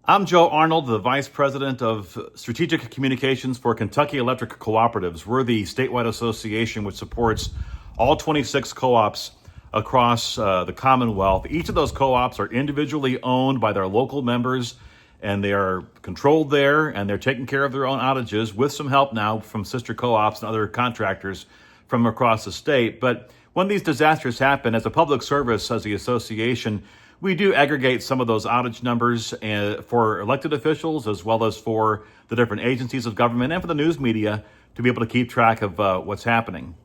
I'm Joe Arnold, the Vice President of Strategic Communications for Kentucky Electric Cooperatives. We're the statewide association which supports all 26 co-ops across the Commonwealth. Each of those co-ops are individually owned by their local members, and they are controlled there, and they're taking care of their own outages with some help now from sister co-ops and other contractors from across the state. But when these disasters happen, as a public service, as the association, we do aggregate some of those outage numbers for elected officials as well as for the different agencies of government and for the news media to be able to keep track of what's happening.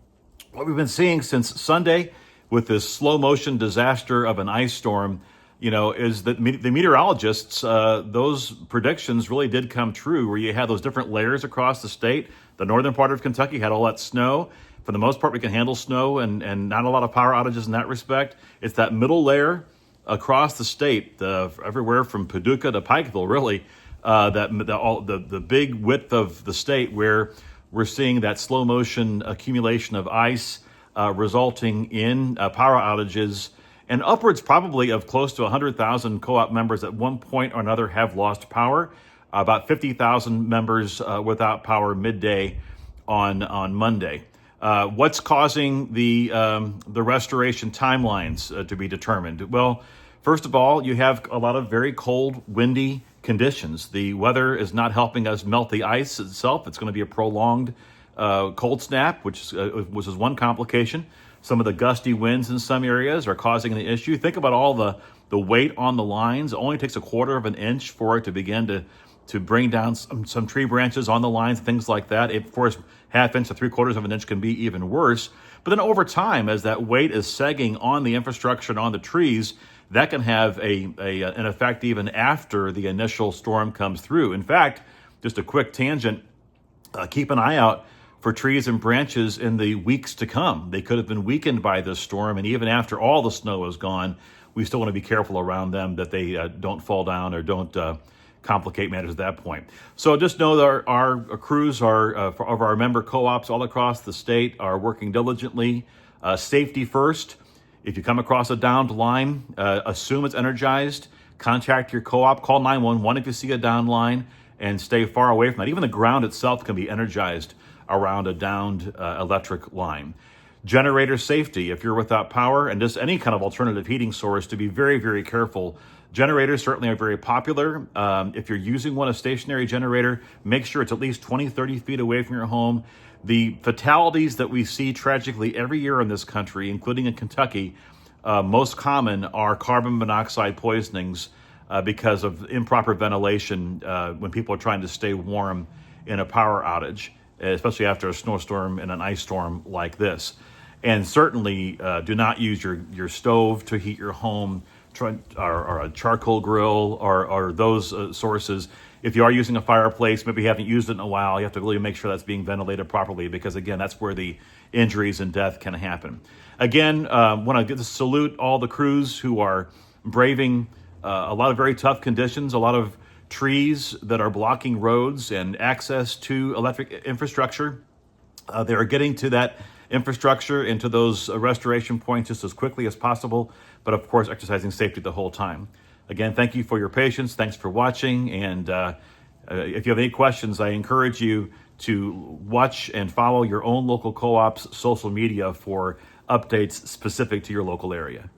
What we've been seeing since Sunday with this slow motion disaster of an ice storm, is that the meteorologists, those predictions really did come true, where you had those different layers across the state. The northern part of Kentucky had all that snow. For the most part, we can handle snow and not a lot of power outages in that respect. It's that middle layer across the state, everywhere from Paducah to Pikeville, really, the big width of the state where we're seeing that slow motion accumulation of ice resulting in power outages, and upwards probably of close to 100,000 co-op members at one point or another have lost power. About 50,000 members without power midday on Monday. What's causing the restoration timelines to be determined? Well, first of all, you have a lot of very cold, windy conditions. The weather is not helping us melt the ice itself. It's going to be a prolonged cold snap, which is one complication. Some of the gusty winds in some areas are causing an issue. Think about all the weight on the lines. It only takes a quarter of an inch for it to begin to bring down some tree branches on the lines, things like that. Of course, half inch to 3/4 of an inch can be even worse. But then over time, as that weight is sagging on the infrastructure and on the trees, that can have an effect even after the initial storm comes through. In fact, just a quick tangent, keep an eye out for trees and branches in the weeks to come. They could have been weakened by this storm, and even after all the snow is gone, we still want to be careful around them that they don't fall down or don't complicate matters at that point. So just know that our crews of our member co-ops all across the state are working diligently. Safety first. If you come across a downed line, assume it's energized. Contact your co-op. Call 911 if you see a downed line, and stay far away from that. Even the ground itself can be energized around a downed electric line. Generator safety. If you're without power, and just any kind of alternative heating source, to be very, very careful. Generators certainly are very popular. If you're using a stationary generator, make sure it's at least 20, 30 feet away from your home. The fatalities that we see tragically every year in this country, including in Kentucky, most common are carbon monoxide poisonings because of improper ventilation when people are trying to stay warm in a power outage, especially after a snowstorm and an ice storm like this. And certainly do not use your stove to heat your home, or a charcoal grill, or those sources. If you are using a fireplace, maybe you haven't used it in a while, you have to really make sure that's being ventilated properly, because again, that's where the injuries and death can happen. Again, want to salute all the crews who are braving a lot of very tough conditions, a lot of trees that are blocking roads and access to electric infrastructure. They are getting to that infrastructure, into those restoration points just as quickly as possible, but of course exercising safety the whole time. Again, thank you for your patience. Thanks for watching. And if you have any questions, I encourage you to watch and follow your own local co-op's social media for updates specific to your local area.